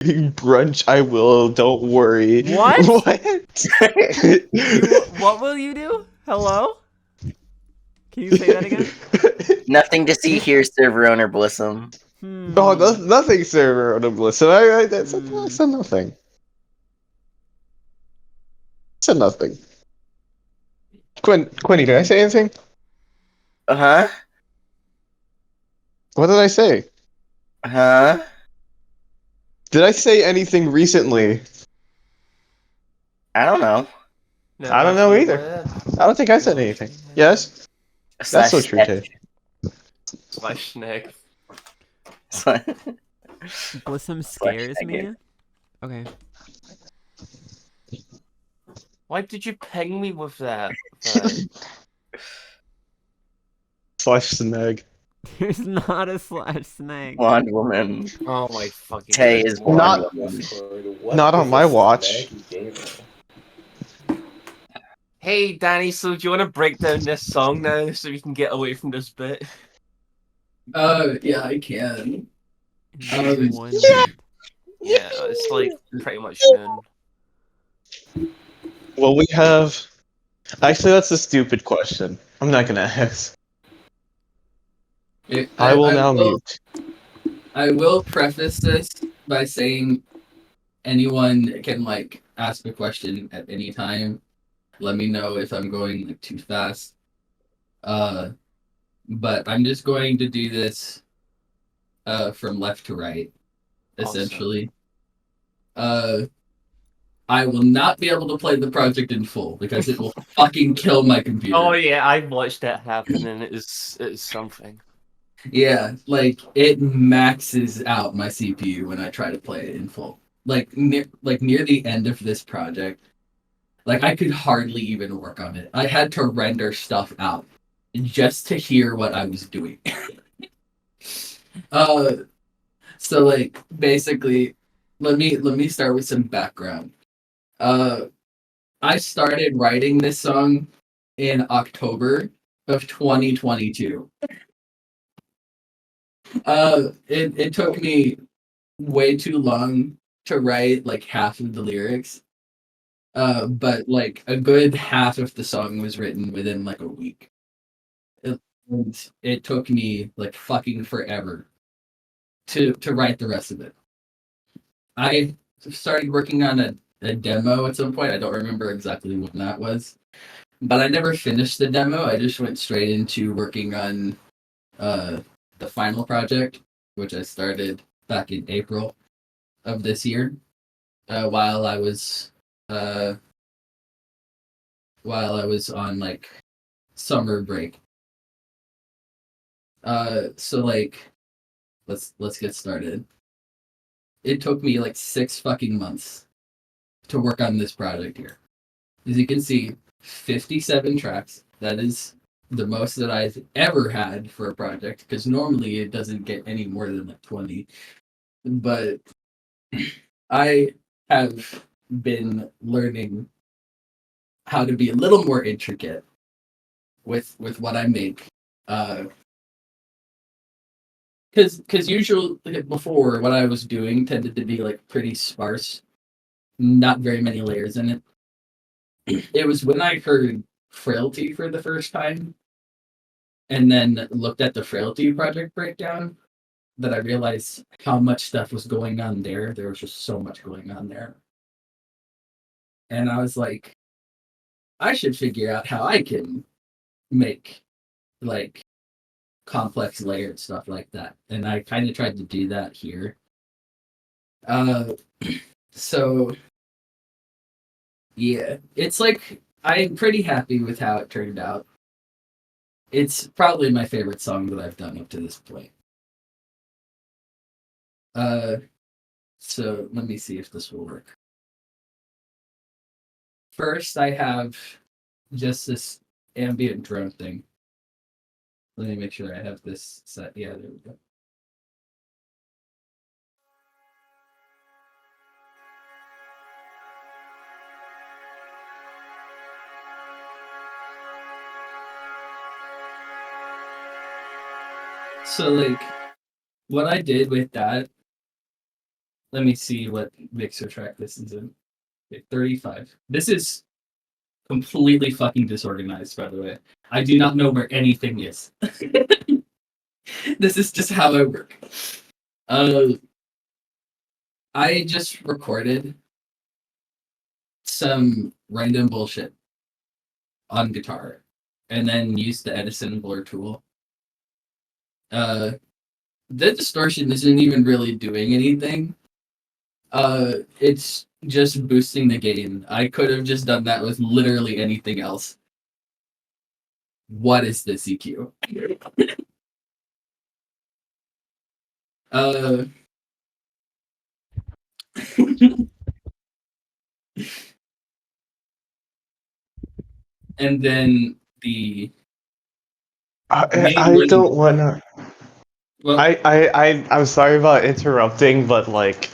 Brunch, I will. Don't worry. What? What? What will you do? Hello? Can you say that again? Nothing to see here, server owner Blissum. Oh, nothing, server on a bliss. So that's Hmm. a nothing. It's a nothing. Quinny, did I say anything? Uh-huh. What did I say? Huh? Did I say anything recently? I don't know. No, I don't know she either. would. I don't think I said No, anything. she had. Yes? That's Slash so true, sketch. Tay. Slash Nick. Slash Blissum scares Nick. me. Okay. Why did you ping me with that? Slash snag. There's not a slash snag. Blonde woman. Oh my fucking Tay god. is blonde Not- woman. Not on my watch. Hey Danny, so do you want to break down this song now so we can get away from this bit? Yeah, I can. One Yeah. minute. Yeah, it's like pretty much noon. Well, we have. Actually, that's a stupid question. I'm not gonna ask. I will now mute. I will preface this by saying anyone can like ask a question at any time. Let me know if I'm going like too fast. But I'm just going to do this from left to right, essentially. I will not be able to play the project in full because it will fucking kill my computer. Oh yeah, I watched that happen and it's something. Yeah, like it maxes out my CPU when I try to play it in full. Like near the end of this project, like I could hardly even work on it. I had to render stuff out just to hear what I was doing. uh so like basically let me start with some background. I started writing this song in October of 2022. It took me way too long to write like half of the lyrics. But like a good half of the song was written within like a week. It took me like fucking forever to write the rest of it. I started working on a demo at some point. I don't remember exactly when that was. But I never finished the demo. I just went straight into working on the final project, which I started back in April of this year, while I was on like summer break. So like let's get started. It took me like 6 fucking months to work on this project here. As you can see, 57 tracks. That is the most that I've ever had for a project, because normally it doesn't get any more than like 20. But I have been learning how to be a little more intricate with what I make. Because usually before, what I was doing tended to be like pretty sparse, not very many layers in it. It was when I heard Frailty for the first time and then looked at the Frailty project breakdown that I realized how much stuff was going on there. There was just so much going on there. And I was like, I should figure out how I can make like complex layered stuff like that. And I kind of tried to do that here. Uh, so yeah, it's like I'm pretty happy with how it turned out. It's probably my favorite song that I've done up to this point. Uh, so let me see if this will work. First, I have just this ambient drone thing. Let me make sure I have this set. Yeah, there we go. So, like, what I did with that Let me see what mixer track this is in. Okay, 35. This is completely fucking disorganized, by the way. I do not know where anything is. This is just how I work. I just recorded some random bullshit on guitar and then used the Edison blur tool. The distortion isn't even really doing anything. It's just boosting the gain. I could have just done that with literally anything else. What is this EQ? And then the I don't wanna. well, I'm sorry about interrupting, but like,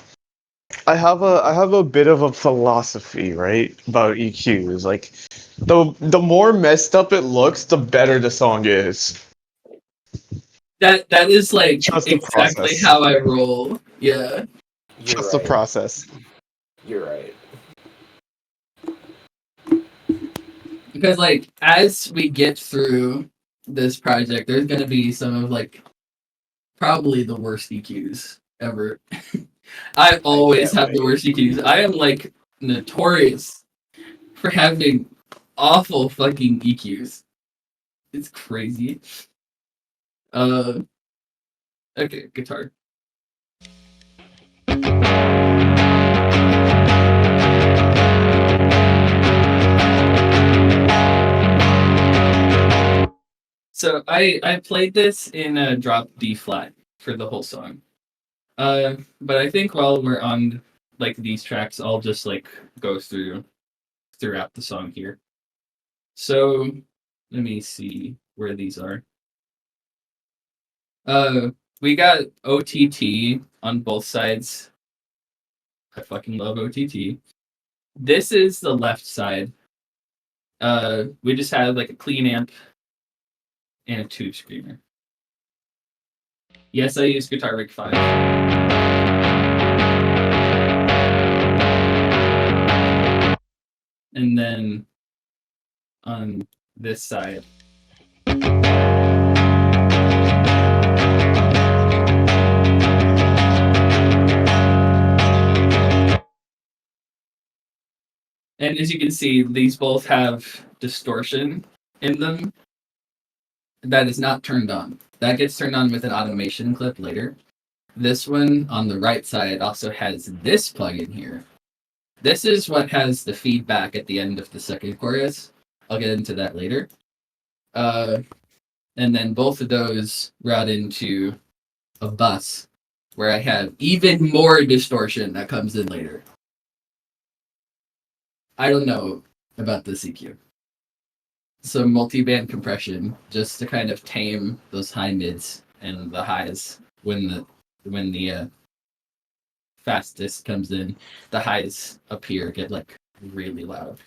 I have a bit of a philosophy, right, about EQs. Like, the more messed up it looks, the better the song is. that is like Trust the exactly process. how I roll. Yeah. You're Trust right. the process. You're right. Because like as we get through this project, there's gonna be some of like probably the worst EQs ever. I always can't have the wait. worst EQs. I am like notorious for having awful fucking EQs. It's crazy. Okay, guitar. So I played this in a drop D flat for the whole song. But I think while we're on like these tracks, I'll just like go throughout the song here. So let me see where these are. We got OTT on both sides. I fucking love OTT. This is the left side. We just had like a clean amp and a tube screamer. Yes, I use Guitar Rig 5. And then on this side, and as you can see, these both have distortion in them that is not turned on. That gets turned on with an automation clip later. This one on the right side also has this plugin here. This is what has the feedback at the end of the second chorus. I'll get into that later. And then both of those route into a bus where I have even more distortion that comes in later. I don't know about this EQ. Some multi-band compression just to kind of tame those high mids and the highs when the fastest comes in. The highs up here get like really loud.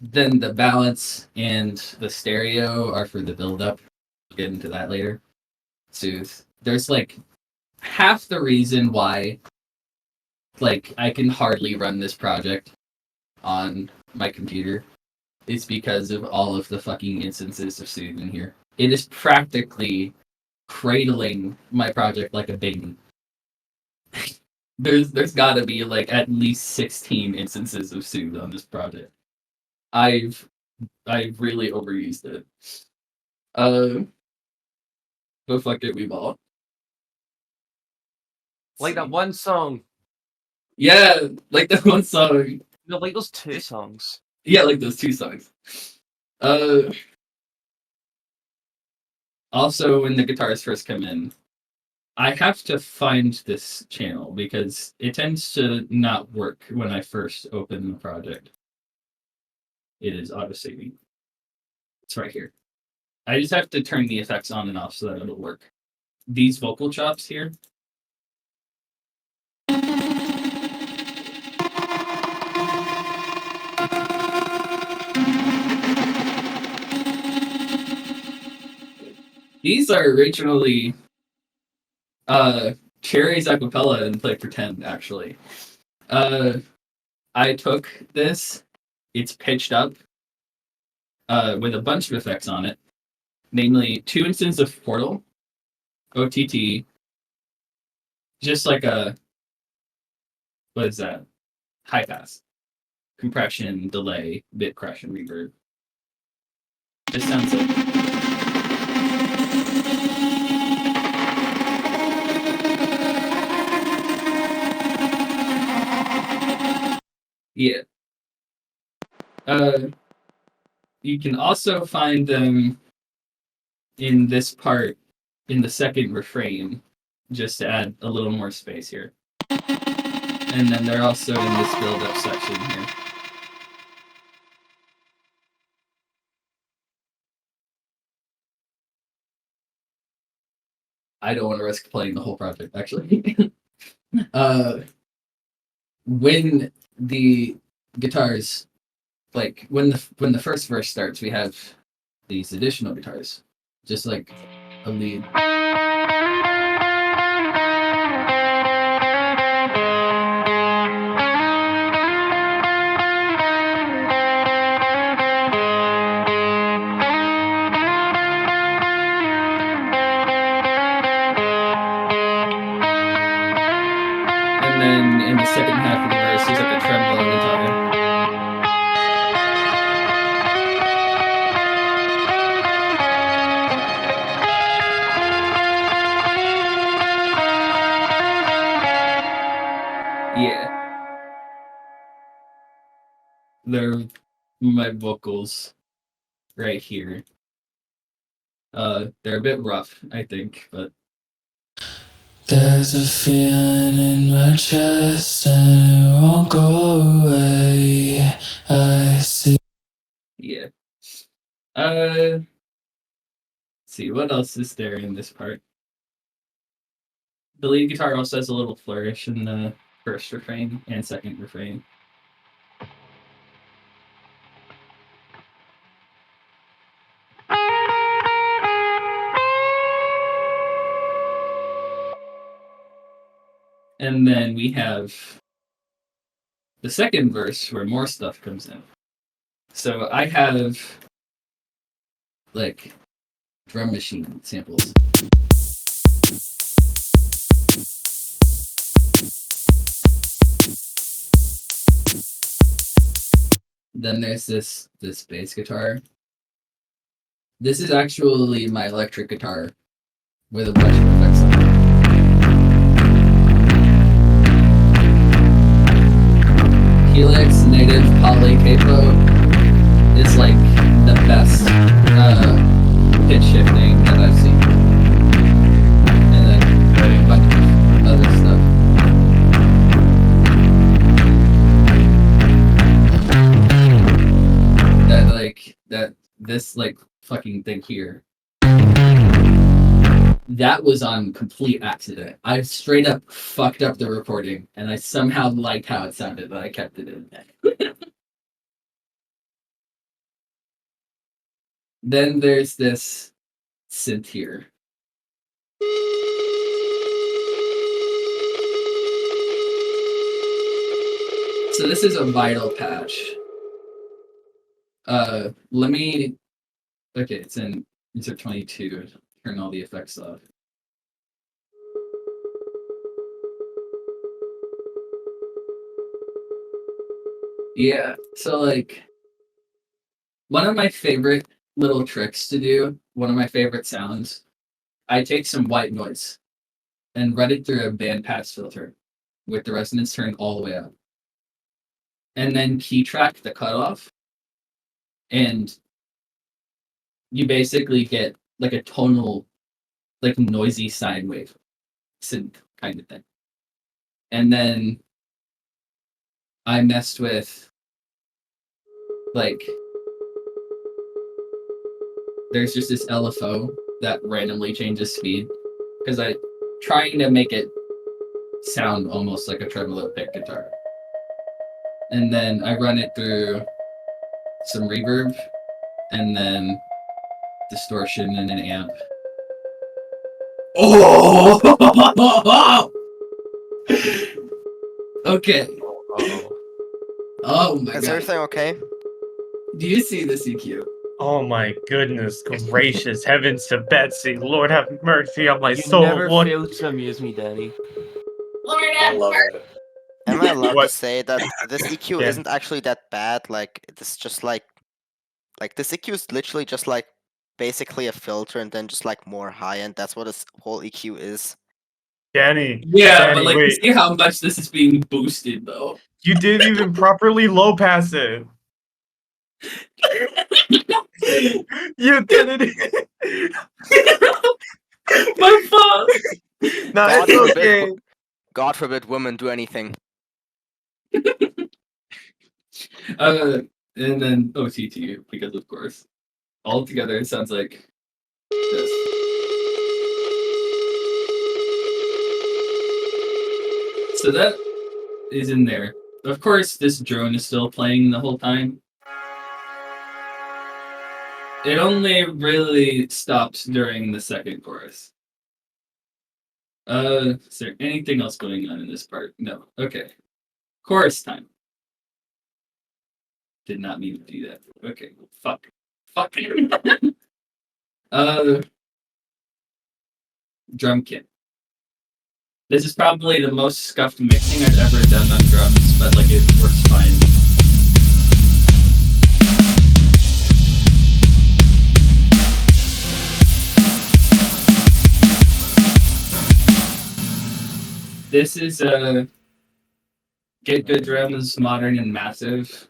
Then the balance and the stereo are for the build-up. We'll get into that later. Soothe. There's like half the reason why like I can hardly run this project on my computer is because of all of the fucking instances of Soothe in here. It is practically cradling my project like a baby. There's gotta be like at least 16 instances of Soothe on this project. I've really overused it. But fuck it, we ball. Like that one song. Yeah, like that one song. No, like those two songs. Yeah, like those two songs. Also, when the guitars first come in, I have to find this channel because it tends to not work when I first open the project. It is auto-saving. It's right here. I just have to turn the effects on and off so that it'll work. These vocal chops here. These are originally Cherry's acapella and play pretend, actually. I took this. It's pitched up with a bunch of effects on it, namely 2 instances of Portal, OTT, just like a, what is that? High pass, compression, delay, bit crush, and reverb. Just sounds like. Yeah. You can also find them in this part, in the second refrain, just to add a little more space here. And then they're also in this build-up section here. I don't want to risk playing the whole project, actually. When the guitars, like when the first verse starts, we have these additional guitars, just like a lead. And then in the second half of the verse, there's like a tremolo guitar. Yeah. They're my vocals right here. They're a bit rough, I think, but there's a feeling in my chest and it won't go away. I see. yeah. Let's see, what else is there in this part? The lead guitar also has a little flourish in the first refrain and second refrain. And then we have the second verse where more stuff comes in. So I have like drum machine samples. Then there's this bass guitar. This is actually my electric guitar with a bunch of effects on it. Helix native poly capo is like the best pitch shifting that I've seen. And then a bunch of other stuff. This fucking thing here. That was on complete accident. I straight up fucked up the recording, and I somehow liked how it sounded, but I kept it in. Then there's this synth here. So this is a vital patch. Let me. Okay, it's in insert 22. Turn all the effects off. Yeah, so one of my favorite little tricks to do, one of my favorite sounds, I take some white noise and run it through a bandpass filter with the resonance turned all the way up. And then key track the cutoff, and you basically get like a tonal, noisy sine wave synth kind of thing. And then I messed with there's just this LFO that randomly changes speed because I trying to make it sound almost like a tremolo pick guitar. And then I run it through some reverb and then distortion and an amp. Oh! Okay. Oh my Is god. everything okay? Do you see this EQ? Oh my goodness gracious, heavens to Betsy, Lord have mercy on my You soul. never What? fail to amuse me, Danny. I love it. Am I allowed to What? say that this EQ Yeah. isn't actually that bad? Like, it's just like this EQ is literally just like basically a filter and then just like more high end. That's what this whole EQ is. Danny. Yeah, Danny, but like, you wait. see how much this is being boosted, though. You didn't even properly low pass it. You didn't. My fault. No, God it's forbid, okay. God forbid women do anything. And then OTT, because of course. All together, it sounds like this. So that is in there. Of course, this drone is still playing the whole time. It only really stops during the second chorus. Is there anything else going on in this part? No. Okay. Chorus time. Did not mean to do that. Okay. Fuck. Fuck. Drum kit. This is probably the most scuffed mixing I've ever done on drums, but like it works fine. This is Get Good Drums, Modern and Massive.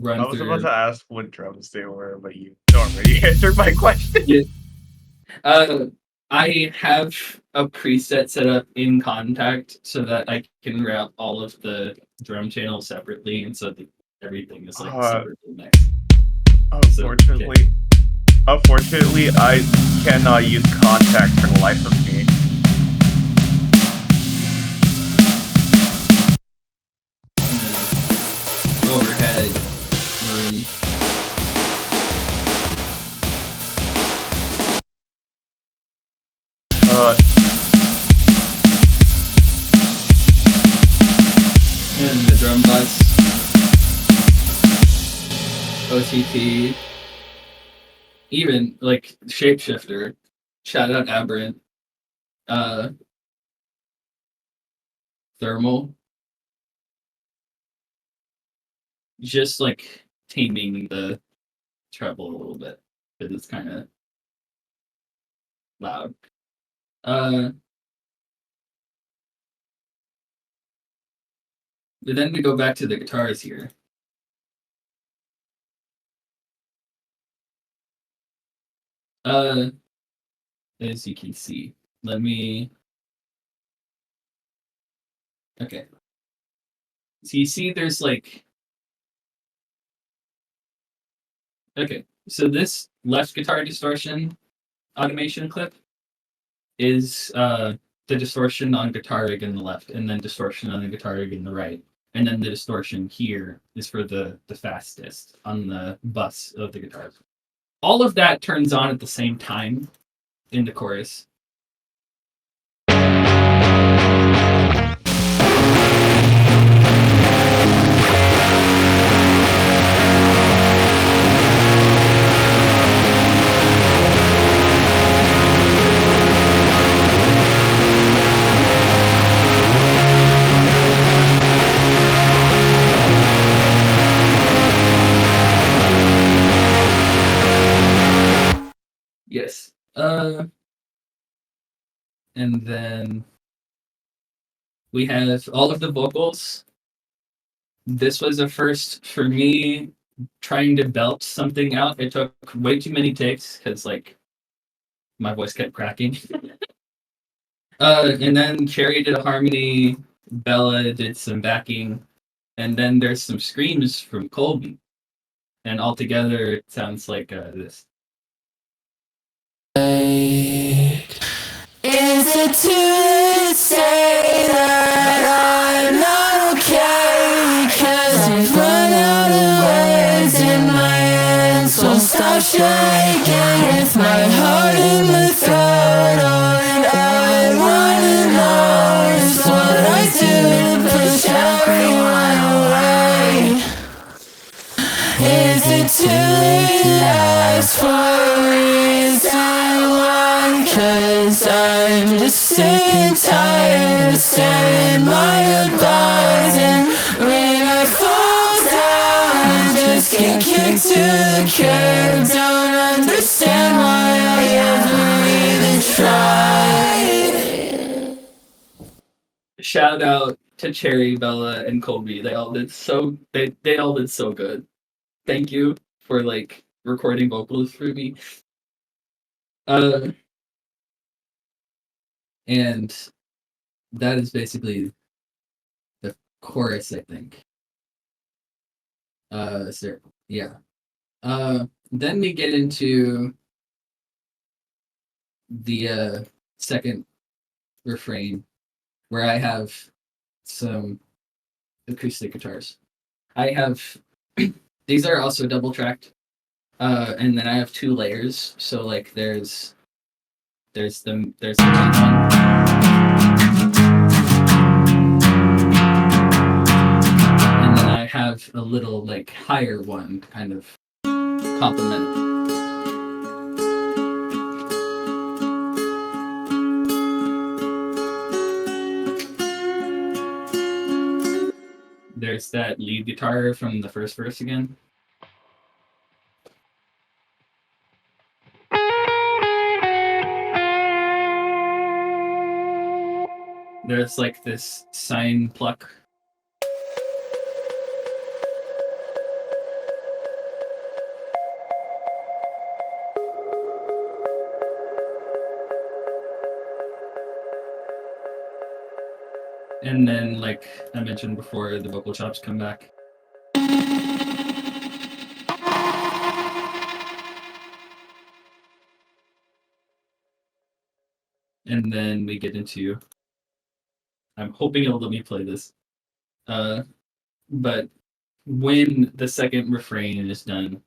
Run I was through. about to ask what drums they were, but you already answered my question. Yeah. I have a preset set up in Contact so that I can route all of the drum channels separately, and so that everything is like separately mixed. Unfortunately, I cannot use Contact for the life of me. Overhead room. And the drum bus. OTT. Even like Shapeshifter. Shout out Aberrant. Thermal. Just like taming the treble a little bit, because it's kind of loud. But then we go back to the guitars here. As you can see, let me. Okay. So you see, there's like. Okay, so this left guitar distortion automation clip is the distortion on guitar rig in the left, and then distortion on the guitar rig in the right. And then the distortion here is for the fastest on the bus of the guitar. All of that turns on at the same time in the chorus. Yes. And then we have all of the vocals. This was a first for me trying to belt something out. It took way too many takes because like my voice kept cracking. And then Cherry did a harmony, Bella did some backing, and then there's some screams from Colby. And altogether it sounds like this. Is it too late to say that I'm not okay? 'Cause I've run out of words and my hands won't stop shaking with my heart in my throat. All that I wanna know is what I do to push everyone away. Is it too late to ask for a reason why? 'Cause I'm just sick and tired of saying my goodbyes. And when I fall down, I just get kicked to the curb. Don't understand why I ever even tried. Shout out to Cherry, Bella, and Colby. They all did so good. Thank you for like recording vocals for me. And that is basically the chorus, I think. So yeah. Then we get into the second refrain where I have some acoustic guitars. I have these are also double tracked. And then I have 2 layers. So like there's the main one. And then I have a little like higher one to kind of complement it. There's that lead guitar from the first verse again. There's like this sine pluck. And then, like I mentioned before, the vocal chops come back. And then we get into, I'm hoping it'll let me play this. But when the second refrain is done,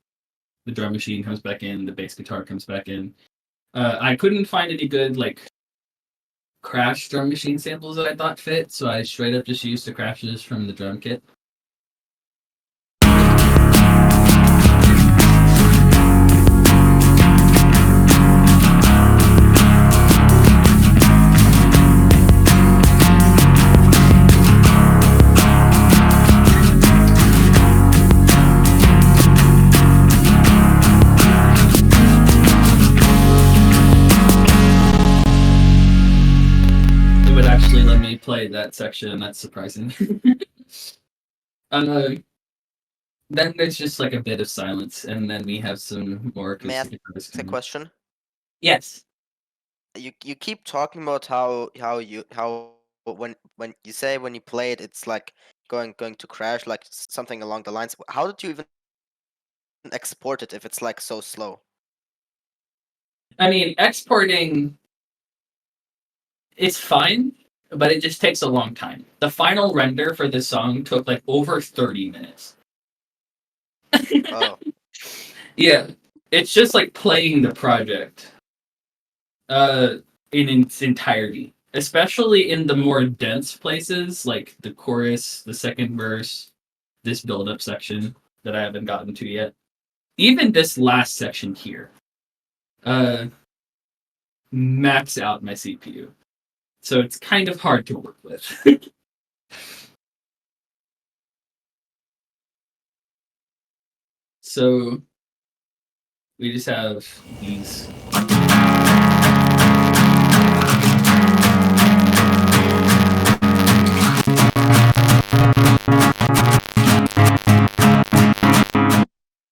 the drum machine comes back in, the bass guitar comes back in. I couldn't find any good like crash drum machine samples that I thought fit, so I straight up just used the crashes from the drum kit. Play that section. That's surprising. Then there's just like a bit of silence, and then we have some more. May I ask a question? Yes. You keep talking about how when you say when you play it, it's like going to crash, like something along the lines. How did you even export it if it's like so slow? I mean, exporting, it's fine, but it just takes a long time. The final render for this song took like over 30 minutes. Oh. Yeah, it's just like playing the project in its entirety, especially in the more dense places like the chorus, the second verse, this build-up section that I haven't gotten to yet. Even this last section here. Max out my CPU. So it's kind of hard to work with. So we just have these.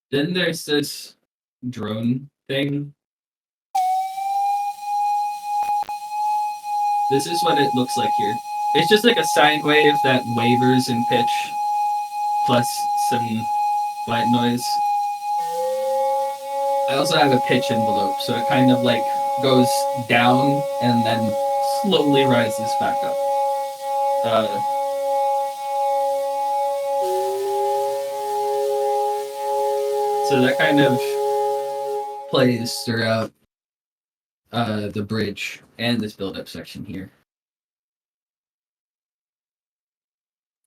Then there's this drone thing. This is what it looks like here. It's just like a sine wave that wavers in pitch, plus some white noise. I also have a pitch envelope, so it kind of like goes down and then slowly rises back up. So that kind of plays throughout the bridge and this build-up section here.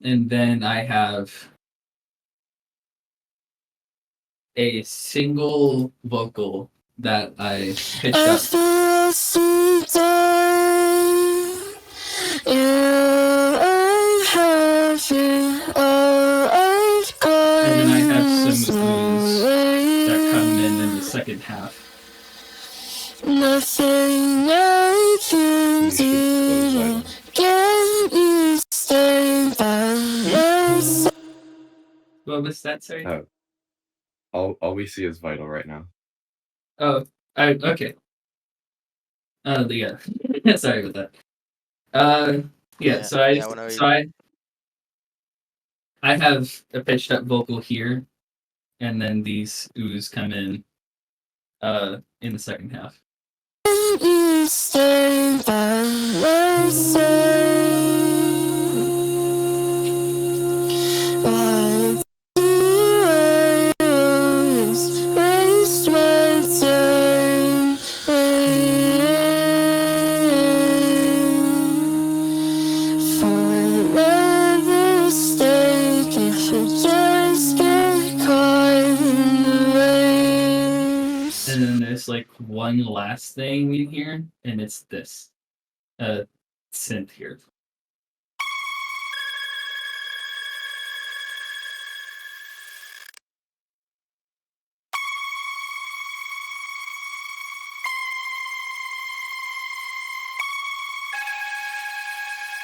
And then I have a single vocal that I pitched up. After I sit down, you have it all I've got. And then I have some ooze that come in the second half. Nothing I can do can you stay by my side. What was that, sorry? All we see is Vital right now. Oh, okay. Yeah. Sorry about that. Yeah. So I have a pitched up vocal here, and then these ooze come in the second half. Can you stay by my side? Why do I always waste my time? For my mistake, if you just get caught in the waves. And then there's like one last thing in here, and it's this synth here.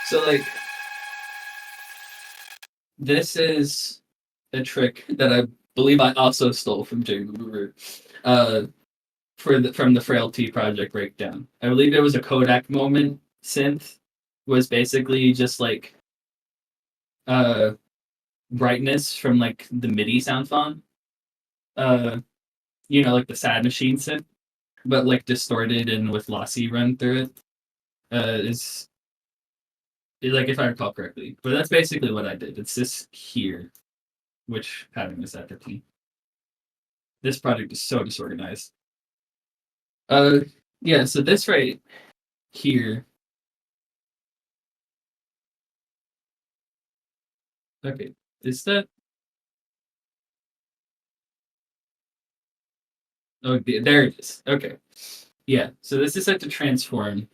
So like this is a trick that I believe I also stole from Jay Guru from the Frailty Project breakdown. I believe it was a Kodak moment synth, was basically just like brightness from like the MIDI sound font. You know, like the Sad Machine synth, but like distorted and with lossy run through it. Is like if I recall correctly. But that's basically what I did. It's this here, which pattern is that 15. This project is so disorganized. Yeah, so this right here. Okay, is that? Oh, there it is. Okay. Yeah, so this is set to transform,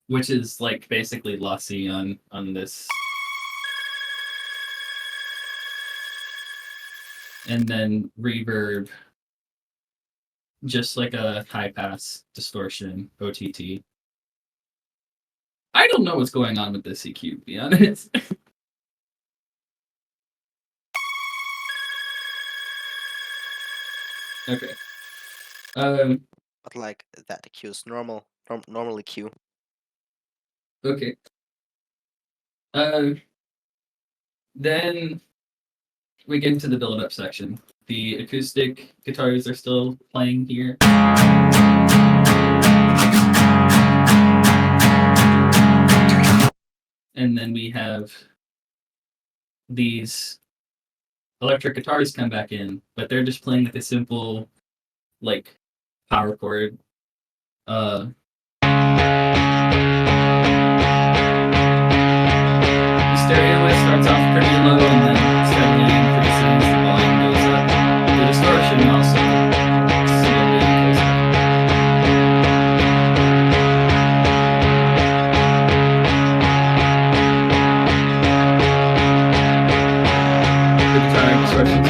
which is like basically lossy on this. And then reverb, just like a high pass distortion OTT. I don't know what's going on with this EQ, to be honest. Okay. But like that EQ is normal EQ. Okay. Then we get into the build-up section. The acoustic guitars are still playing here. And then we have these electric guitars come back in, but they're just playing like a simple, like, power chord. The stereo starts off pretty low and then steadily increases, the volume goes up. The distortion also slowly goes up. The guitar distortion.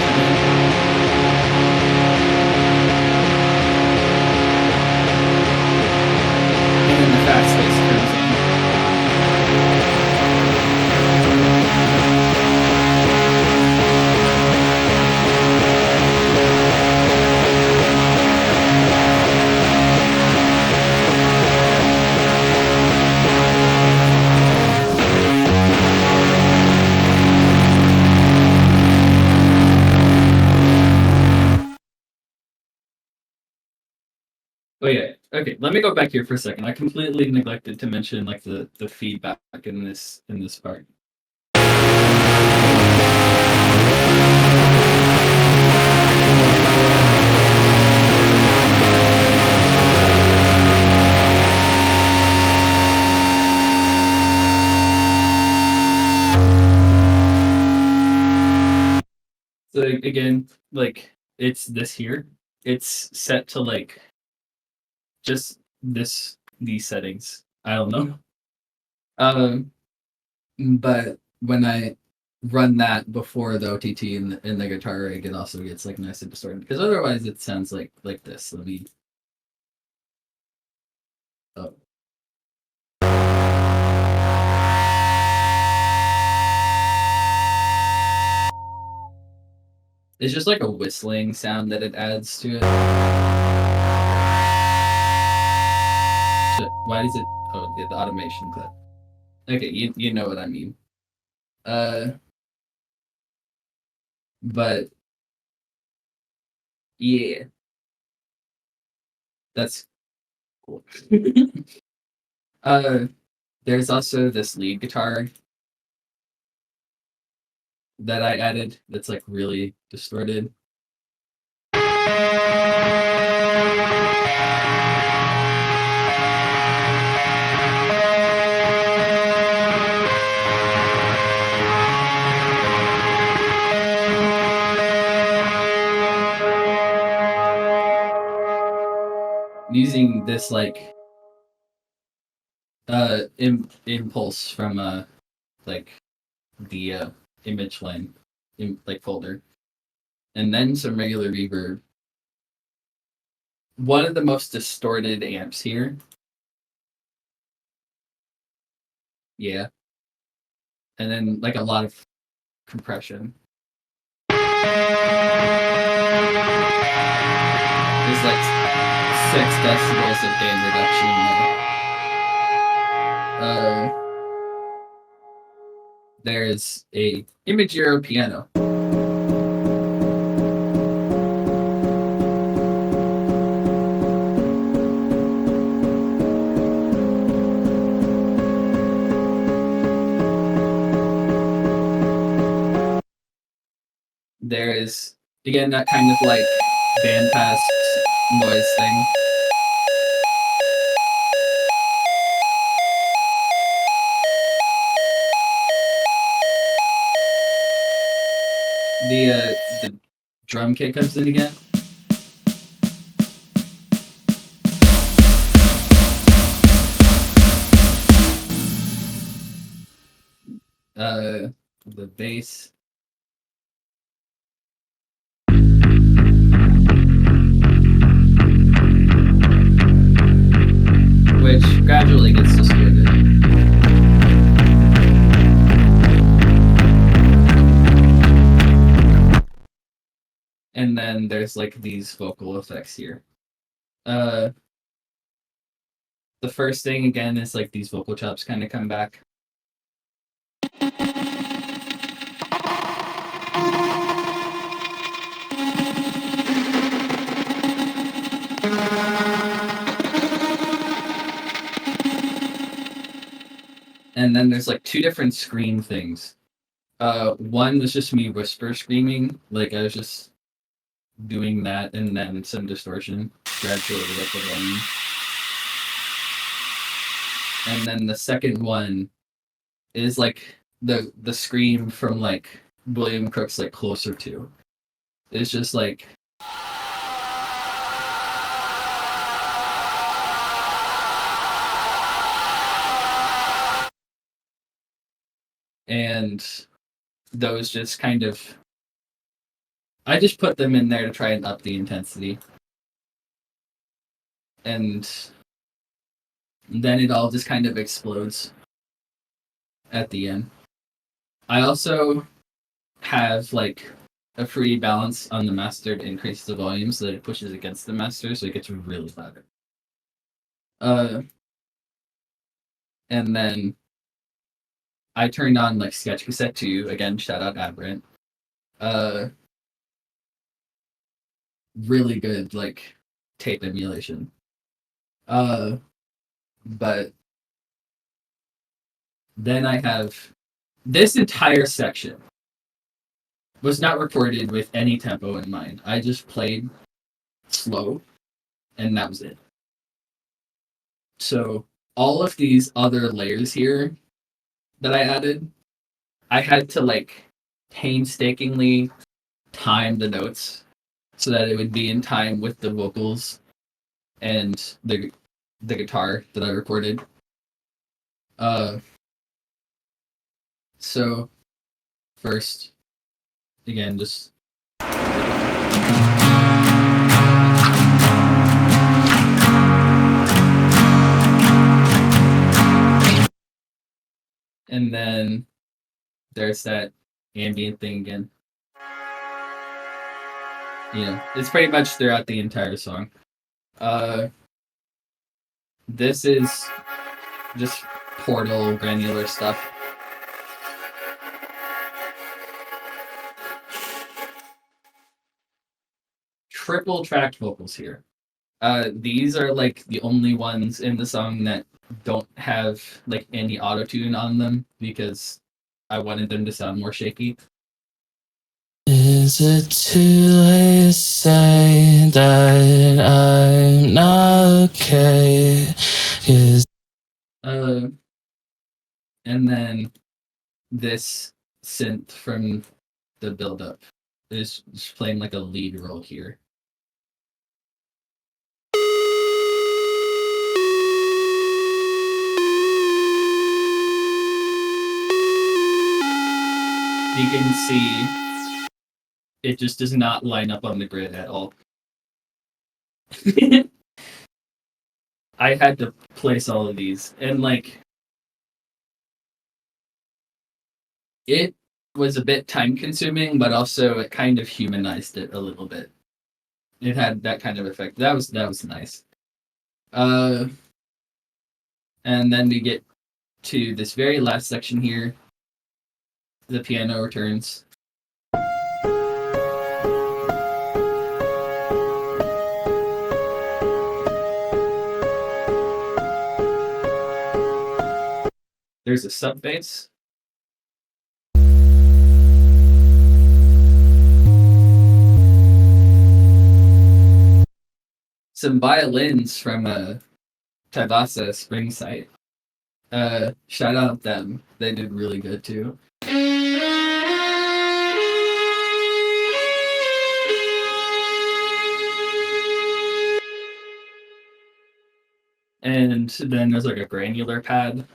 And then the fast space turns on. Oh yeah. Okay, let me go back here for a second. I completely neglected to mention like the feedback in this part. So again, like it's this here. It's set to like just these settings. I don't know. But when I run that before the OTT in the guitar rig, it also gets like nice and distorted because otherwise it sounds like this. Let me. Oh. It's just like a whistling sound that it adds to it. Shit, why does it? Oh, the automation clip. Okay, you know what I mean. But yeah, that's cool. There's also this lead guitar that I added that's like really distorted. Using this like impulse from like the image line like folder, and then some regular reverb. One of the most distorted amps here. Yeah. And then like a lot of compression. There's like 6 decibels of gain reduction there. There's a Imagero piano. There is, again, that kind of like bandpass noise thing. The drum kit comes in again. The bass. Which gradually gets distorted. And then there's like these vocal effects here. The first thing again is like these vocal chops kind of come back. And then there's like 2 different scream things. One was just me whisper screaming, like I was just doing that, and then some distortion gradually up the volume. And then the second one is like the scream from like William Crook's like Closer To. It's just like and those just kind of I just put them in there to try and up the intensity. And then it all just kind of explodes at the end. I also have like a free balance on the master to increase the volume so that it pushes against the master so it gets really loud. And then I turned on like Sketch Cassette 2, again, shout out Aberrant. Really good like tape emulation. But then I have this entire section was not recorded with any tempo in mind. I just played slow and that was it. So all of these other layers here that I added, I had to like painstakingly time the notes so that it would be in time with the vocals and the guitar that I recorded. So first, again, just and then there's that ambient thing again. It's pretty much throughout the entire song. This is just Portal granular stuff. Triple tracked vocals here. These are like the only ones in the song that don't have like any auto-tune on them because I wanted them to sound more shaky. Is it too late to say that I'm not okay? And then this synth from the build-up is just playing like a lead role here. You can see it just does not line up on the grid at all. I had to place all of these, and like it was a bit time consuming, but also it kind of humanized it a little bit. It had that kind of effect. That was nice. And then we get to this very last section here. The piano returns. There's a sub bass. Some violins from Tabasa Spring Site. Shout out them. They did really good too. And then there's like a granular pad.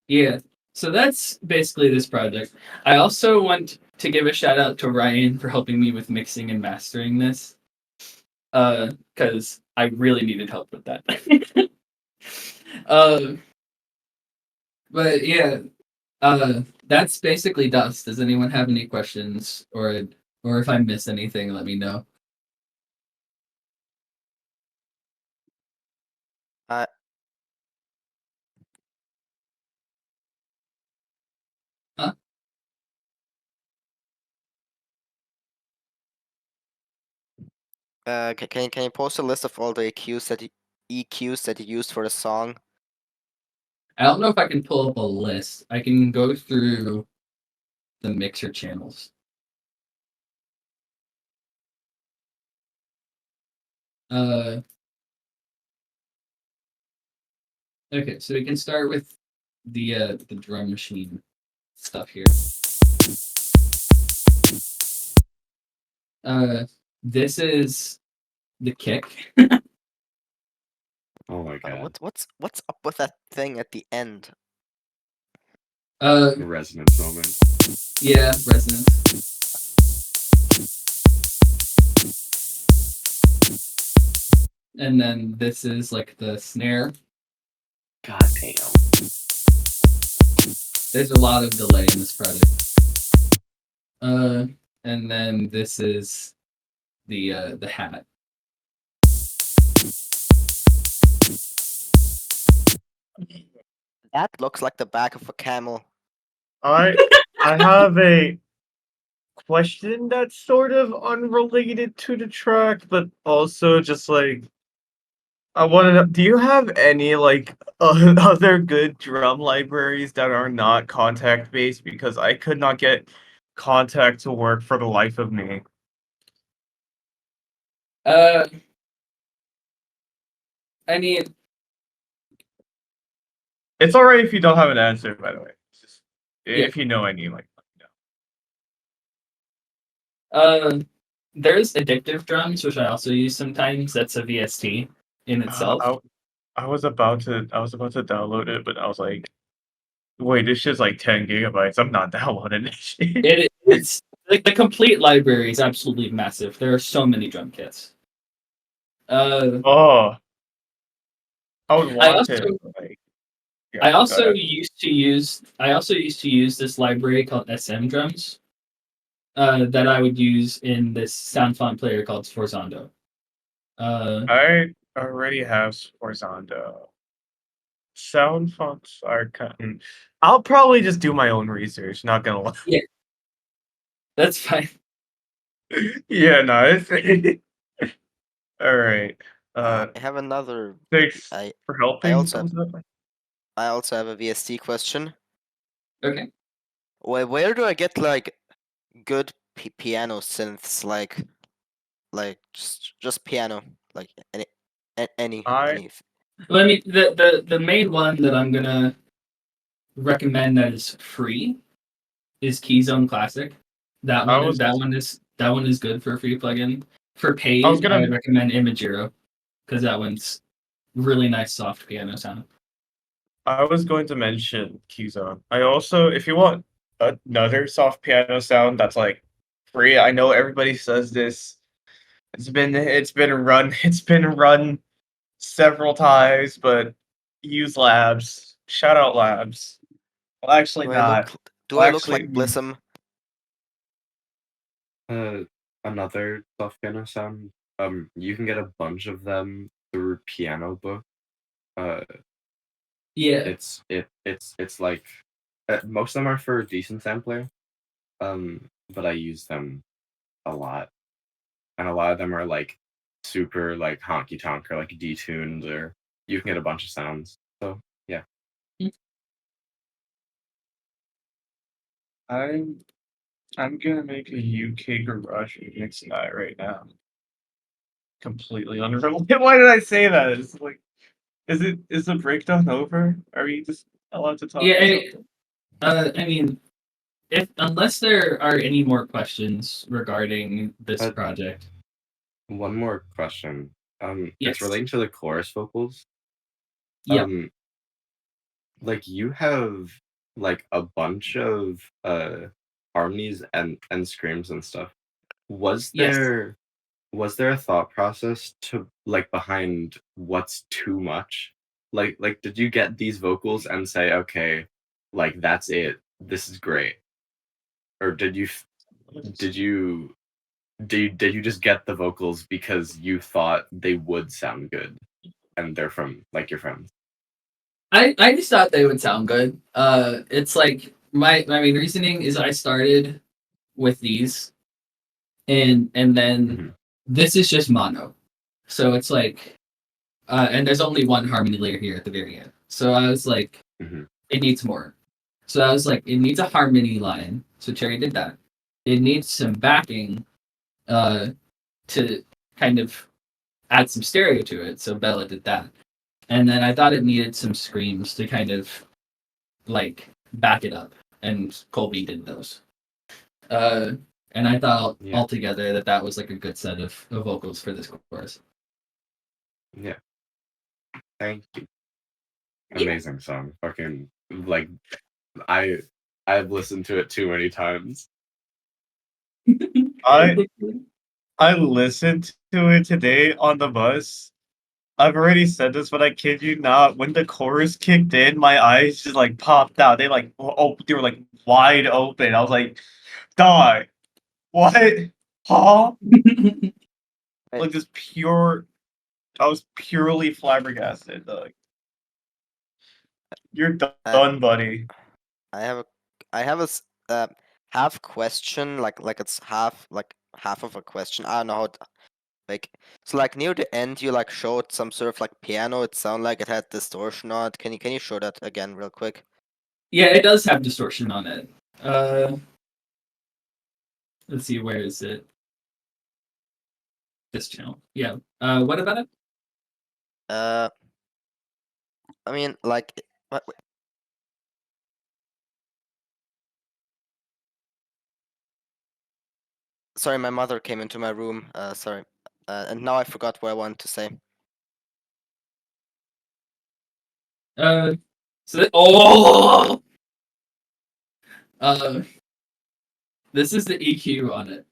Yeah, so that's basically this project. I also want to give a shout out to Ryan for helping me with mixing and mastering this. Because I really needed help with that. But yeah, that's basically Dust. Does anyone have any questions, or if I missed anything, let me know. Huh? Can you post a list of all the EQs that you used for the song? I don't know if I can pull up a list. I can go through the mixer channels. Okay, so we can start with the drum machine stuff here. This is the kick. Oh my god. What's up with that thing at the end? Resonance moment. Yeah, resonance. And then this is like the snare. God damn. There's a lot of delay in this project. And then this is the hat. That looks like the back of a camel. I have a question that's sort of unrelated to the track, but also just like I want to know, do you have any like other good drum libraries that are not contact based? Because I could not get contact to work for the life of me. I mean, It's alright if you don't have an answer, by the way. It's just, Yeah. if you know any, like, there's addictive drums, which I also use sometimes. That's a VST in itself. I was about to download it, but I was like, wait, this shit's like 10 gigabytes. I'm not downloading this shit. It's like the complete library is absolutely massive. There are so many drum kits. Oh, I would I want also to. Like, yeah, I go also ahead. used to use this library called SM drums. That I would use in this sound font player called Sforzando. I already have Sforzando. Sound fonts are cutting. I'll probably just do my own research. Not gonna lie. Yeah, that's fine. Yeah, no, it's all right. I have another. Thanks I for I helping. also Thumbs up. I also have a VST question. Okay. Where do I get like good piano synths like just piano like any I any Well, I mean, the main one that I'm gonna recommend that is free is Keyzone Classic. That I one is was good for a free plugin. For I was paid, I gonna would recommend Imagiro because that one's really nice soft piano sound. I was going to mention Keyzone. I also, if you want another soft piano sound that's like free, I know everybody says this. It's been run several times, but use Labs. Shout out Labs. Well, actually do I look not. do Well, I look actually, like Blissum? Another soft piano sound. You can get a bunch of them through Piano Book. Yeah. It's like most of them are for a decent sampler. But I use them a lot, and a lot of them are like super like honky tonk or like detuned, or you can get a bunch of sounds. So yeah. I'm gonna make a UK garage remix night right now. Completely unrelated. Why did I say that? It's like, is the breakdown over? Are we just allowed to talk? Yeah, I mean, if unless there are any more questions regarding this Uh, project, One more question. It's yes, relating to the chorus vocals. yeah, Like you have like a bunch of harmonies and screams and stuff. Was yes, there was there a thought process to like behind what's too much? Like did you get these vocals and say, okay, like that's it. This is great. Or did you did you just get the vocals because you thought they would sound good and they're from like your friends? I just thought they would sound good. It's like my main reasoning is I started with these, and then Mhm. this is just mono, so it's like, and there's only one harmony layer here at the very end. So I was like, Mhm. it needs more. So I was like, it needs a harmony line. So Cherry did that. It needs some backing, to kind of add some stereo to it. So Bella did that. And then I thought it needed some screams to kind of like back it up. And Colby did those. And I thought Yeah. altogether that that was like a good set of vocals for this chorus. Yeah. Thank you. Yeah. Amazing song. Fucking like I I've listened to it too many times. I listened to it today on the bus. I've already said this, but I kid you not. When the chorus kicked in, my eyes just like popped out. They like they were like wide open. I was like, "Dog, what? Huh?" Like this pure. I was purely flabbergasted. Dog. You're done, buddy. I have a I have a half question like it's half of a question. I don't know how like so like near the end you like showed some sort of like piano. It sounded like it had distortion on it. Can you show that again real quick? Yeah, it does have distortion on it. Let's see, where is it? This channel. Yeah. What about it? I mean, like, what? Sorry, my mother came into my room. Sorry. And now I forgot what I wanted to say. Oh! This is the EQ on it.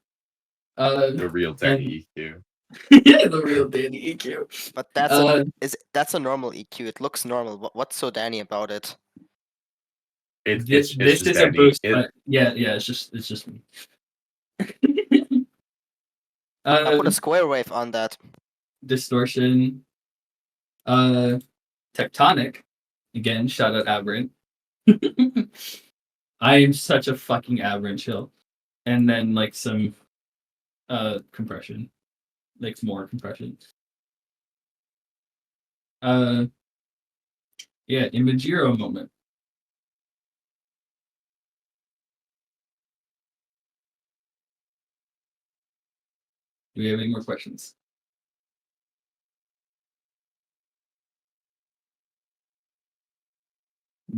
The real Danny EQ. Yeah, the real Danny EQ. But that's a normal EQ. It looks normal. What's so Danny about it? It's This just is a Danny. boost. Yeah, it's just me. I put a square wave on that. Distortion. Tectonic. Again, shout out Aberrant. I am such a fucking Aberrant chill. And then like some compression. Like more compression. Yeah, Imagiro moment. Do we have any more questions?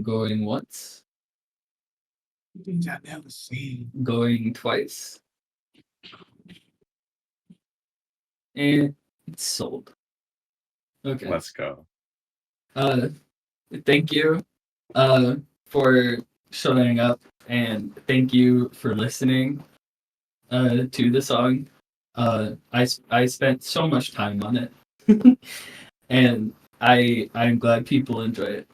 Going once. Going twice. And it's sold. Okay. Let's go. Thank you for showing up, and thank you for listening to the song. I spent so much time on it. And I'm glad people enjoy it.